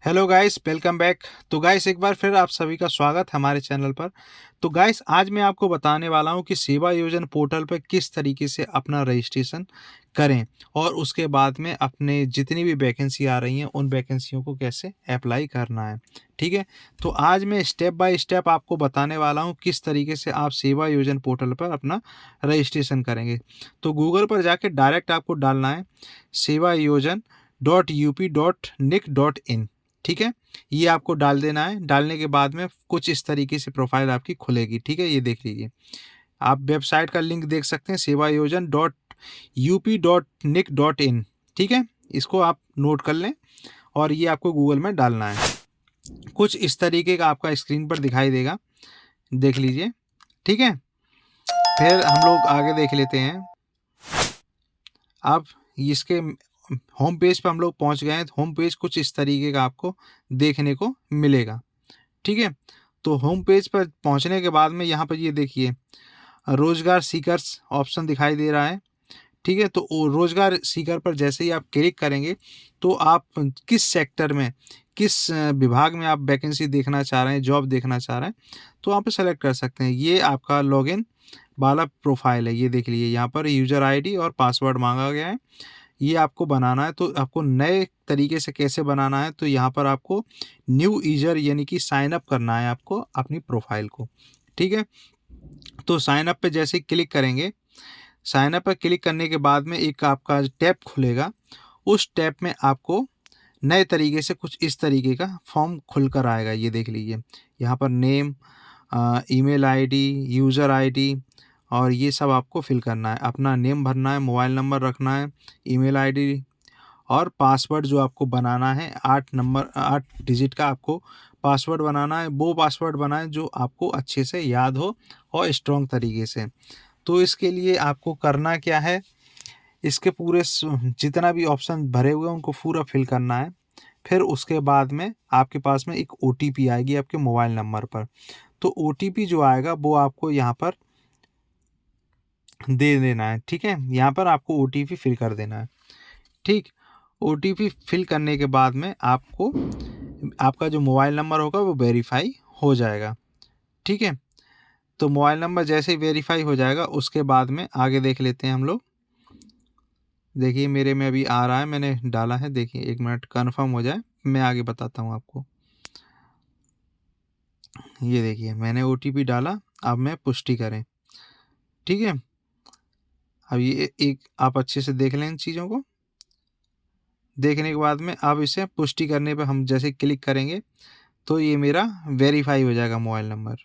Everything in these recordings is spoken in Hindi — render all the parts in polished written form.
Hello guys, welcome back. तो गाइस, एक बार फिर आप सभी का स्वागत हमारे चैनल पर। तो गाइस, आज मैं आपको बताने वाला हूं कि सेवा योजन पोर्टल पर किस तरीके से अपना रजिस्ट्रेशन करें और उसके बाद में अपने जितनी भी वैकेंसी आ रही हैं उन वैकेंसियों को कैसे अप्लाई करना है। ठीक है। तो आज मैं स्टेप बाय स्टेप आपको बताने वाला हूं किस तरीके से आप सेवा योजन पोर्टल पर अपना रजिस्ट्रेशन करेंगे। तो गूगल पर जाके डायरेक्ट आपको डालना है सेवा योजन .up.nic.in। ठीक है। ये आपको डाल देना है। डालने के बाद में कुछ इस तरीके से प्रोफाइल आपकी खुलेगी। ठीक है, ये देख लीजिए। आप वेबसाइट का लिंक देख सकते हैं, sevayojan.up.nic.in। ठीक है, इसको आप नोट कर लें और ये आपको गूगल में डालना है। कुछ इस तरीके का आपका स्क्रीन पर दिखाई देगा, देख लीजिए। ठीक है, फिर हम लोग आगे देख लेते हैं। अब इसके होम पेज पर हम लोग पहुंच गए हैं। होम पेज कुछ इस तरीके का आपको देखने को मिलेगा। ठीक है। तो होम पेज पर पहुंचने के बाद में यहाँ पर ये देखिए, रोजगार सीकर्स ऑप्शन दिखाई दे रहा है। ठीक है। तो वो रोजगार सीकर पर जैसे ही आप क्लिक करेंगे तो आप किस सेक्टर में, किस विभाग में आप वैकेंसी देखना चाह रहे हैं, जॉब देखना चाह रहे हैं, तो आप सेलेक्ट कर सकते हैं। ये आपका लॉगिन वाला प्रोफाइल है। ये देख लीजिए, यहाँ पर यूजर आईडी और पासवर्ड मांगा गया है। ये आपको बनाना है। तो आपको नए तरीके से कैसे बनाना है, तो यहाँ पर आपको न्यू यूजर यानी कि साइन अप करना है आपको अपनी प्रोफाइल को। ठीक है। तो साइन अप पे जैसे ही क्लिक करेंगे, साइन अप पर क्लिक करने के बाद में एक आपका टैब खुलेगा। उस टैब में आपको नए तरीके से कुछ इस तरीके का फॉर्म खुल कर आएगा। ये देख लीजिए, यहाँ पर name, email ID, user ID और ये सब आपको फिल करना है। अपना नेम भरना है, मोबाइल नंबर रखना है, ईमेल आईडी और पासवर्ड जो आपको बनाना है 8 डिजिट का आपको पासवर्ड बनाना है। वो पासवर्ड बनाएं जो आपको अच्छे से याद हो और स्ट्रॉन्ग तरीके से। तो इसके लिए आपको करना क्या है, इसके पूरे जितना भी ऑप्शन भरे हुए हैं उनको पूरा फिल करना है। फिर उसके बाद में आपके पास में एक ओटीपी आएगी आपके मोबाइल नंबर पर। तो ओटीपी जो आएगा वो आपको यहाँ पर दे देना है। ठीक है, यहाँ पर आपको ओटीपी फिल कर देना है। ठीक, ओटीपी फिल करने के बाद में आपको आपका जो मोबाइल नंबर होगा वो वेरीफाई हो जाएगा। ठीक है। तो मोबाइल नंबर जैसे ही वेरीफाई हो जाएगा उसके बाद में आगे देख लेते हैं हम लोग। देखिए, मेरे में अभी आ रहा है, मैंने डाला है। देखिए, 1 मिनट कन्फर्म हो जाए, मैं आगे बताता हूँ आपको। ये देखिए, मैंने ओटीपी डाला। अब मैं पुष्टि करें। ठीक है। अब ये एक आप अच्छे से देख लें इन चीज़ों को। देखने के बाद में अब इसे पुष्टि करने पे हम जैसे क्लिक करेंगे तो ये मेरा वेरीफाई हो जाएगा मोबाइल नंबर।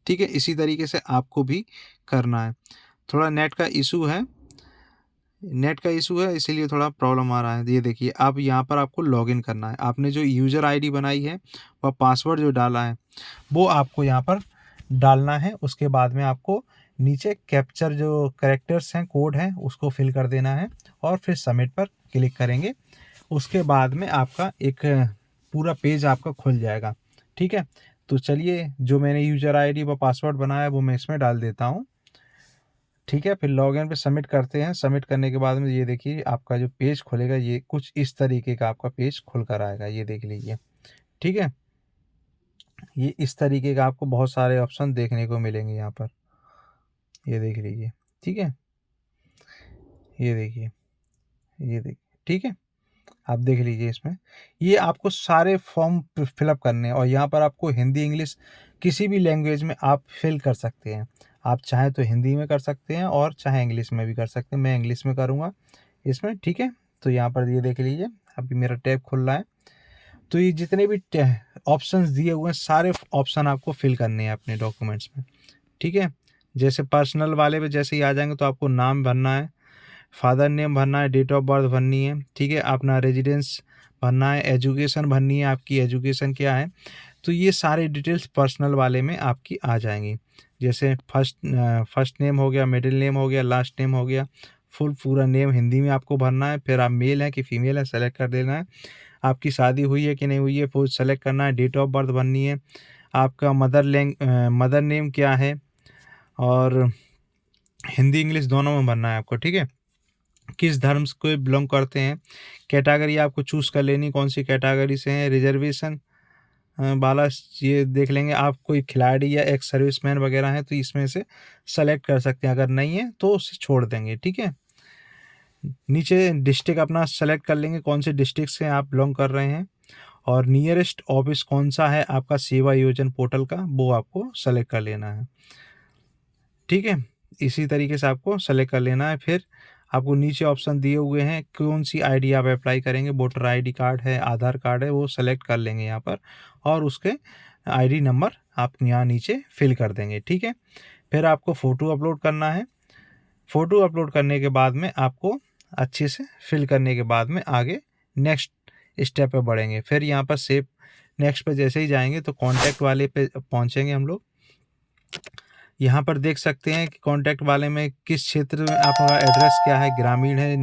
ठीक है, इसी तरीके से आपको भी करना है। थोड़ा नेट का इशू है इसीलिए थोड़ा प्रॉब्लम आ रहा है। ये देखिए, अब यहाँ पर आपको लॉगिन करना है। आपने जो यूज़र आईडी बनाई है व पासवर्ड जो डाला है वो आपको यहाँ पर डालना है। उसके बाद में आपको नीचे कैप्चर जो कैरेक्टर्स हैं, कोड हैं, उसको फिल कर देना है और फिर सबमिट पर क्लिक करेंगे। उसके बाद में आपका एक पूरा पेज आपका खुल जाएगा। ठीक है। तो चलिए, जो मैंने यूज़र आईडी व पासवर्ड बनाया है वो मैं इसमें डाल देता हूँ। ठीक है, फिर लॉगिन पे सबमिट करते हैं। सबमिट करने के बाद में ये देखिए, आपका जो पेज खुलेगा ये कुछ इस तरीके का आपका पेज खुल कर आएगा। ये देख लीजिए। ठीक है, ये इस तरीके का आपको बहुत सारे ऑप्शन देखने को मिलेंगे यहाँ पर। ये देख लीजिए। ठीक है, ये देखिए, ये देखिए। ठीक है, आप देख लीजिए इसमें। ये आपको सारे फॉर्म फिलअप करने हैं और यहाँ पर आपको हिंदी, इंग्लिश किसी भी लैंग्वेज में आप फिल कर सकते हैं। आप चाहें तो हिंदी में कर सकते हैं और चाहे इंग्लिश में भी कर सकते हैं। मैं इंग्लिश में करूँगा इसमें। ठीक है। तो यहाँ पर ये देख लीजिए, अभी मेरा टैब खुल रहा है। तो ये जितने भी ऑप्शंस दिए हुए हैं सारे ऑप्शन आपको फिल करने हैं अपने डॉक्यूमेंट्स में। ठीक है। जैसे पर्सनल वाले पे जैसे ही आ जाएंगे तो आपको नाम भरना है, फादर नेम भरना है, डेट ऑफ बर्थ भरनी है। ठीक है, अपना रेजिडेंस भरना है, एजुकेशन भरनी है, आपकी एजुकेशन क्या है। तो ये सारे डिटेल्स पर्सनल वाले में आपकी आ जाएंगी। जैसे फर्स्ट नेम हो गया, मिडिल नेम हो गया, लास्ट नेम हो गया, फुल पूरा नेम हिंदी में आपको भरना है। फिर आप मेल है कि फीमेल है सेलेक्ट कर देना है। आपकी शादी हुई है कि नहीं हुई है वो सेलेक्ट करना है। डेट ऑफ बर्थ भरनी है। आपका मदर नेम क्या है और हिंदी इंग्लिश दोनों में भरना है आपको। ठीक है। किस धर्म को बिलोंग करते हैं, कैटेगरी आपको चूज़ कर लेनी, कौन सी कैटेगरी से हैं, रिजर्वेशन वाला ये देख लेंगे। आप कोई खिलाड़ी या एक्स सर्विसमैन वगैरह हैं तो इसमें से सेलेक्ट कर सकते हैं, अगर नहीं है तो उसे छोड़ देंगे, ठीक है। नीचे डिस्ट्रिक्ट अपना सेलेक्ट कर लेंगे, कौन से डिस्ट्रिक्ट से आप बिलोंग कर रहे हैं, और नियरेस्ट ऑफिस कौन सा है आपका सेवा योजन पोर्टल का, वो आपको सेलेक्ट कर लेना है, ठीक है। इसी तरीके से आपको सेलेक्ट कर लेना है। फिर आपको नीचे ऑप्शन दिए हुए हैं, कौन सी आईडी आप अप्लाई करेंगे, वोटर आईडी कार्ड है, आधार कार्ड है, वो सेलेक्ट कर लेंगे यहाँ पर, और उसके आईडी नंबर आप यहाँ नीचे फिल कर देंगे, ठीक है। फिर आपको फ़ोटो अपलोड करना है। फ़ोटो अपलोड करने के बाद में आपको अच्छे से फिल करने के बाद में आगे नेक्स्ट स्टेप पे बढ़ेंगे। फिर यहाँ पर सेव नेक्स्ट पे जैसे ही जाएंगे तो कॉन्टैक्ट वाले पे पहुँचेंगे हम लोग। यहाँ पर देख सकते हैं कि कॉन्टैक्ट वाले में किस क्षेत्र में आपका एड्रेस क्या है, ग्रामीण है,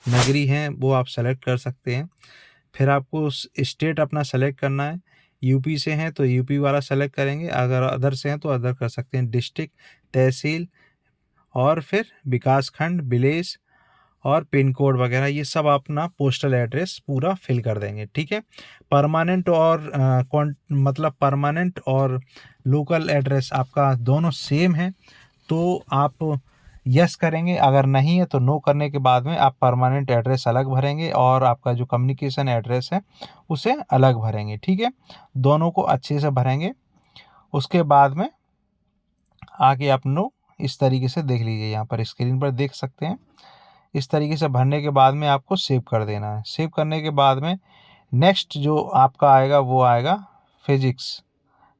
नगरी है, वो आप सेलेक्ट कर सकते हैं। फिर आपको स्टेट अपना सेलेक्ट करना है। यूपी से हैं तो यूपी वाला सेलेक्ट करेंगे, अगर अदर से हैं तो अदर कर सकते हैं। डिस्ट्रिक्ट, तहसील, और फिर विकासखंड, विलेज और पिन कोड वगैरह ये सब अपना पोस्टल एड्रेस पूरा फिल कर देंगे, ठीक है। परमानेंट और मतलब परमानेंट और लोकल एड्रेस आपका दोनों सेम है तो आप यस करेंगे, अगर नहीं है तो नो करने के बाद में आप परमानेंट एड्रेस अलग भरेंगे और आपका जो कम्युनिकेशन एड्रेस है उसे अलग भरेंगे, ठीक है। दोनों को अच्छे से भरेंगे। उसके बाद में आगे आप नो इस तरीके से देख लीजिए, यहाँ पर स्क्रीन पर देख सकते हैं। इस तरीके से भरने के बाद में आपको सेव कर देना है। सेव करने के बाद में नेक्स्ट जो आपका आएगा वो आएगा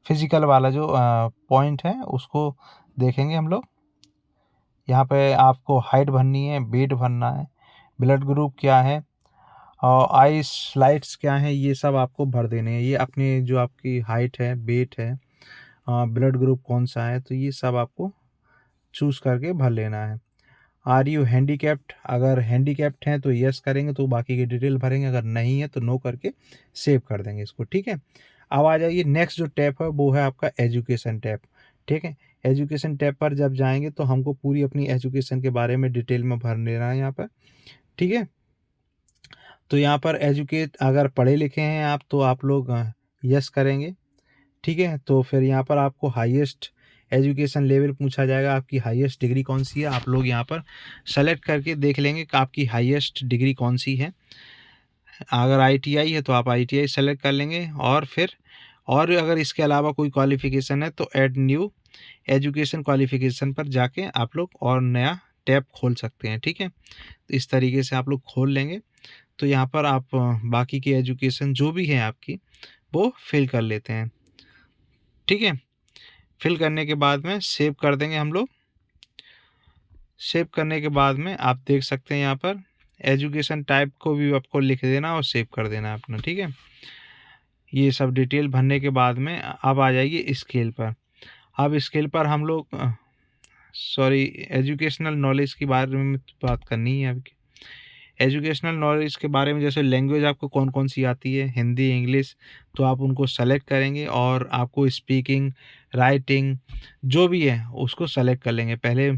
फिजिकल वाला जो पॉइंट है उसको देखेंगे हम लोग। यहाँ पे आपको हाइट भरनी है, वेट भरना है, ब्लड ग्रुप क्या है और आई स्लाइड्स क्या है, ये सब आपको भर देने हैं। ये अपनी जो आपकी हाइट है, वेट है, ब्लड ग्रुप कौन सा है, तो ये सब आपको चूज़ करके भर लेना है। आर यू हैंडीकैप्ड, अगर हैंडीकैप्ड हैं तो यस करेंगे तो बाकी की डिटेल भरेंगे, अगर नहीं है तो नो करके सेव कर देंगे इसको, ठीक है। अब आ जाइए नेक्स्ट जो टैब है वो है आपका एजुकेशन टैब, ठीक है। एजुकेशन टैब पर जब जाएंगे तो हमको पूरी अपनी एजुकेशन के बारे में डिटेल में भर लेना है यहाँ पर, ठीक है। तो यहाँ पर एजुकेट, अगर पढ़े लिखे हैं आप तो आप लोग यस करेंगे, ठीक है। तो फिर यहाँ पर आपको हाईएस्ट एजुकेशन लेवल पूछा जाएगा, आपकी हाईएस्ट डिग्री कौन सी है, आप लोग यहाँ पर सेलेक्ट करके देख लेंगे कि आपकी हाईएस्ट डिग्री कौन सी है। अगर आईटीआई है तो आप आईटीआई सेलेक्ट कर लेंगे, और फिर और अगर इसके अलावा कोई क्वालिफ़िकेशन है तो ऐड न्यू एजुकेशन क्वालिफ़िकेशन पर जाके आप लोग और नया टैब खोल सकते हैं, ठीक है। तो इस तरीके से आप लोग खोल लेंगे तो यहाँ पर आप बाकी की एजुकेशन जो भी है आपकी वो फिल कर लेते हैं, ठीक है। फिल करने के बाद में सेव कर देंगे हम लोग। सेव करने के बाद में आप देख सकते हैं यहाँ पर एजुकेशन टाइप को भी आपको लिख देना और सेव कर देना अपना, ठीक है। ये सब डिटेल भरने के बाद में अब आ जाइए स्केल पर। अब स्केल पर हम लोग सॉरी एजुकेशनल नॉलेज के बारे में बात करनी है अभी। एजुकेशनल नॉलेज के बारे में जैसे लैंग्वेज आपको कौन कौन सी आती है, हिंदी, इंग्लिश, तो आप उनको सेलेक्ट करेंगे और आपको स्पीकिंग, राइटिंग जो भी है उसको सेलेक्ट कर लेंगे। पहले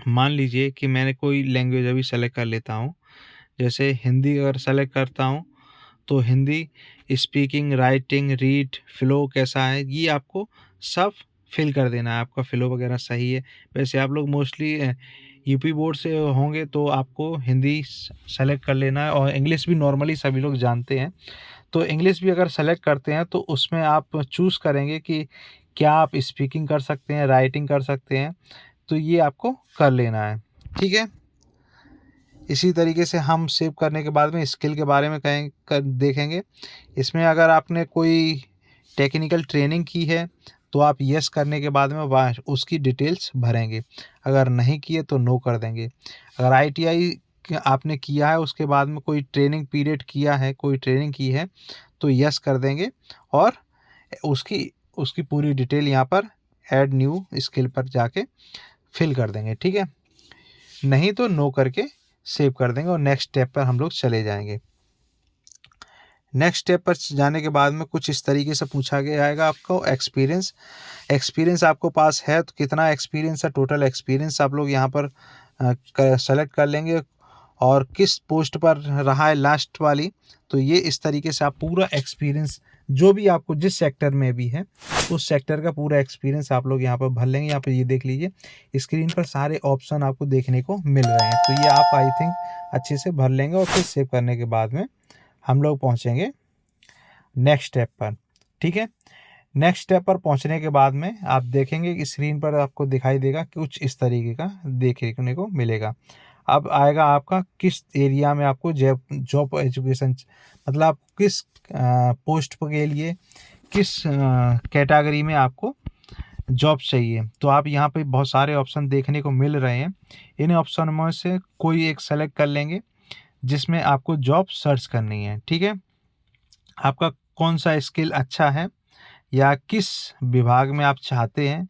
मान लीजिए कि मैंने कोई लैंग्वेज अभी सेलेक्ट कर लेता हूँ, जैसे हिंदी अगर सेलेक्ट करता हूँ तो Hindi speaking, writing, read, flow कैसा है ये आपको सब फिल कर देना है, आपका फ्लो वगैरह सही है। वैसे आप लोग मोस्टली यूपी बोर्ड से होंगे तो आपको हिंदी सेलेक्ट कर लेना है, और इंग्लिश भी नॉर्मली सभी लोग जानते हैं। तो इंग्लिश भी अगर सेलेक्ट करते हैं तो उसमें आप चूज़ करेंगे कि क्या आप स्पीकिंग कर सकते हैं, राइटिंग कर सकते हैं, तो ये आपको कर लेना है, ठीक है। इसी तरीके से हम सेव करने के बाद में स्किल के बारे में देखेंगे। इसमें अगर आपने कोई टेक्निकल ट्रेनिंग की है तो आप यस करने के बाद में वहाँ उसकी डिटेल्स भरेंगे, अगर नहीं किए तो नो कर देंगे। अगर आईटीआई आपने किया है उसके बाद में कोई ट्रेनिंग पीरियड किया है, कोई ट्रेनिंग की है तो यस कर देंगे और उसकी उसकी पूरी डिटेल यहाँ पर ऐड न्यू स्किल पर जाके फिल कर देंगे, ठीक है। नहीं तो नो करके सेव कर देंगे और नेक्स्ट स्टेप पर हम लोग चले जाएंगे। नेक्स्ट स्टेप पर जाने के बाद में कुछ इस तरीके से पूछा गया आएगा आपको एक्सपीरियंस आपको पास है तो कितना एक्सपीरियंस है, टोटल एक्सपीरियंस आप लोग यहाँ पर सेलेक्ट कर लेंगे। और किस पोस्ट पर रहा है लास्ट वाली। तो ये इस तरीके से आप पूरा एक्सपीरियंस जो भी आपको जिस सेक्टर में भी है उस सेक्टर का पूरा एक्सपीरियंस आप लोग यहाँ पर भर लेंगे। यहाँ पर ये देख लीजिए स्क्रीन पर सारे ऑप्शन आपको देखने को मिल रहे हैं। तो ये आप आई थिंक अच्छे से भर लेंगे और फिर सेव करने के बाद में हम लोग पहुँचेंगे नेक्स्ट स्टेप पर। ठीक है, नेक्स्ट स्टेप पर पहुंचने के बाद में आप देखेंगे कि स्क्रीन पर आपको दिखाई देगा कुछ इस तरीके का देखने को मिलेगा। अब आएगा आपका किस एरिया में आपको जॉब एजुकेशन, मतलब आप किस पोस्ट के लिए किस कैटेगरी में आपको जॉब चाहिए। तो आप यहाँ पे बहुत सारे ऑप्शन देखने को मिल रहे हैं। इन ऑप्शन में से कोई एक सेलेक्ट कर लेंगे जिसमें आपको जॉब सर्च करनी है। ठीक है, आपका कौन सा स्किल अच्छा है या किस विभाग में आप चाहते हैं,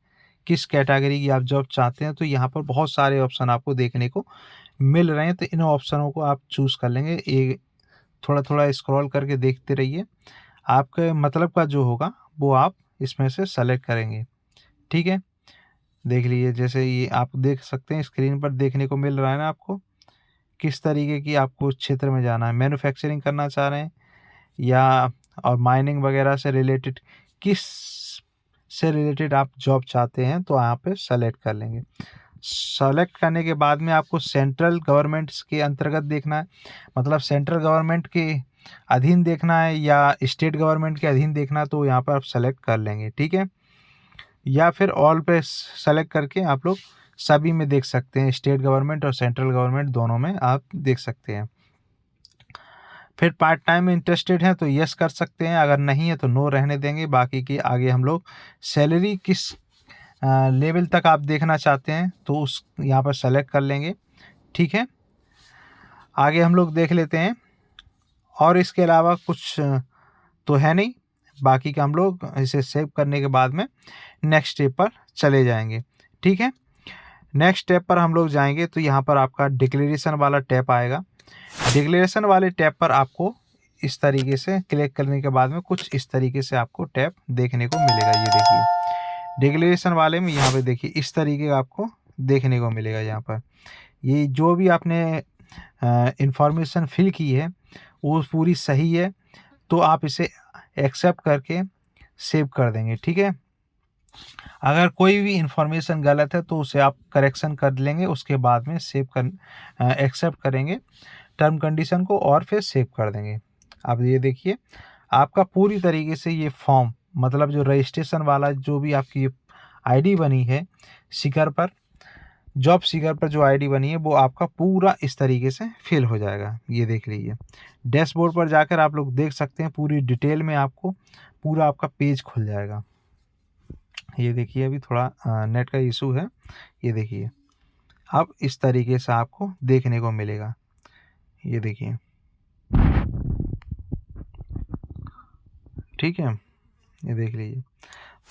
किस कैटेगरी की आप जॉब चाहते हैं। तो यहाँ पर बहुत सारे ऑप्शन आपको देखने को मिल रहे हैं। तो इन ऑप्शनों को आप चूज़ कर लेंगे। एक थोड़ा स्क्रॉल करके देखते रहिए, आपके मतलब का जो होगा वो आप इसमें से सेलेक्ट करेंगे। ठीक है, देख लीजिए जैसे ये आप देख सकते हैं स्क्रीन पर देखने को मिल रहा है ना आपको किस तरीके की आपको क्षेत्र में जाना है। मैन्युफैक्चरिंग करना चाह रहे हैं या और माइनिंग वगैरह से रिलेटेड किस से रिलेटेड आप जॉब चाहते हैं तो यहाँ पे सेलेक्ट कर लेंगे। सेलेक्ट करने के बाद में आपको सेंट्रल गवर्नमेंट के अंतर्गत देखना है, मतलब सेंट्रल गवर्नमेंट के अधीन देखना है या स्टेट गवर्नमेंट के अधीन देखना है। तो यहाँ पर आप सेलेक्ट कर लेंगे। ठीक है, या फिर ऑल पे सेलेक्ट करके आप लोग सभी में देख सकते हैं, स्टेट गवर्नमेंट और सेंट्रल गवर्नमेंट दोनों में आप देख सकते हैं। फिर पार्ट टाइम में इंटरेस्टेड हैं तो यस कर सकते हैं, अगर नहीं है तो नो रहने देंगे। बाकी की आगे हम लोग सैलरी किस लेवल तक आप देखना चाहते हैं तो उस यहाँ पर सेलेक्ट कर लेंगे। ठीक है, आगे हम लोग देख लेते हैं। और इसके अलावा कुछ तो है नहीं, बाकी का हम लोग इसे सेव करने के बाद में नेक्स्ट स्टेप पर चले जाएंगे। ठीक है, नेक्स्ट स्टेप पर हम लोग जाएंगे तो यहाँ पर आपका डिक्लेरेशन वाला टैब आएगा। डिक्लेरेशन वाले टैब पर आपको इस तरीके से क्लिक करने के बाद में कुछ इस तरीके से आपको टैब देखने को मिलेगा। ये देखिए डिक्लेरेशन वाले में यहाँ पे देखिए इस तरीके का आपको देखने को मिलेगा। यहाँ पर ये जो भी आपने इंफॉर्मेशन फिल की है वो पूरी सही है तो आप इसे एक्सेप्ट करके सेव कर देंगे। ठीक है, अगर कोई भी इंफॉर्मेशन गलत है तो उसे आप करेक्शन कर लेंगे, उसके बाद में सेव कर एक्सेप्ट करेंगे टर्म कंडीशन को और फिर सेव कर देंगे। अब ये देखिए आपका पूरी तरीके से ये फॉर्म, मतलब जो रजिस्ट्रेशन वाला जो भी आपकी आईडी बनी है सीकर पर, जॉब सीकर पर जो आईडी बनी है वो आपका पूरा इस तरीके से फिल हो जाएगा। ये देख लीजिए डैशबोर्ड पर जाकर आप लोग देख सकते हैं पूरी डिटेल में आपको पूरा आपका पेज खुल जाएगा। ये देखिए अभी थोड़ा नेट का इशू है। ये देखिए अब इस तरीके से आपको देखने को मिलेगा। ये देखिए ठीक है, ये देख लीजिए।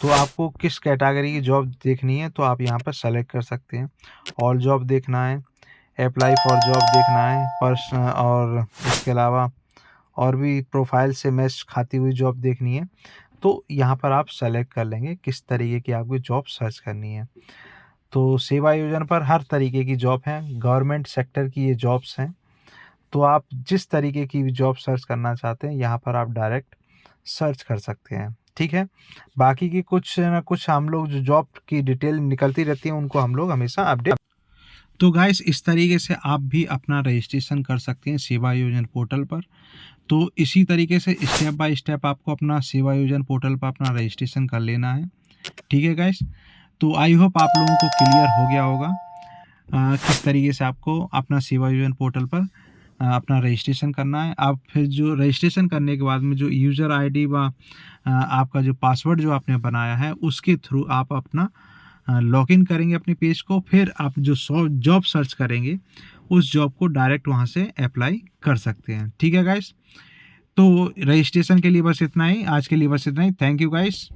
तो आपको किस कैटेगरी की जॉब देखनी है तो आप यहाँ पर सेलेक्ट कर सकते हैं। ऑल जॉब देखना है, अप्लाई फॉर जॉब देखना है, पर्सन, और इसके अलावा और भी प्रोफाइल से मैच खाती हुई जॉब देखनी है तो यहाँ पर आप सेलेक्ट कर लेंगे किस तरीके की आपको जॉब सर्च करनी है। तो सेवा योजना पर हर तरीके की जॉब है, गवर्नमेंट सेक्टर की ये जॉब्स हैं। तो आप जिस तरीके की भी जॉब सर्च करना चाहते हैं यहाँ पर आप डायरेक्ट सर्च कर सकते हैं। ठीक है, बाकी की कुछ ना कुछ हम लोग जो जॉब की डिटेल निकलती रहती है उनको हम लोग हमेशा अपडेट। तो गाइस इस तरीके से आप भी अपना रजिस्ट्रेशन कर सकते हैं सेवा योजना पोर्टल पर। तो इसी तरीके से स्टेप बाय स्टेप आपको अपना सेवा योजना पोर्टल पर अपना रजिस्ट्रेशन कर लेना है। ठीक है गाइस, तो आई होप आप लोगों को क्लियर हो गया होगा किस तरीके से आपको अपना सेवा योजना पोर्टल पर अपना रजिस्ट्रेशन करना है। आप फिर जो रजिस्ट्रेशन करने के बाद में जो यूज़र आईडी व आपका जो पासवर्ड जो आपने बनाया है उसके थ्रू आप अपना लॉगिन करेंगे अपने पेज को। फिर आप जो जॉब सर्च करेंगे उस जॉब को डायरेक्ट वहाँ से अप्लाई कर सकते हैं। ठीक है गाइस, तो रजिस्ट्रेशन के लिए बस इतना ही, आज के लिए बस इतना ही। Thank you guys.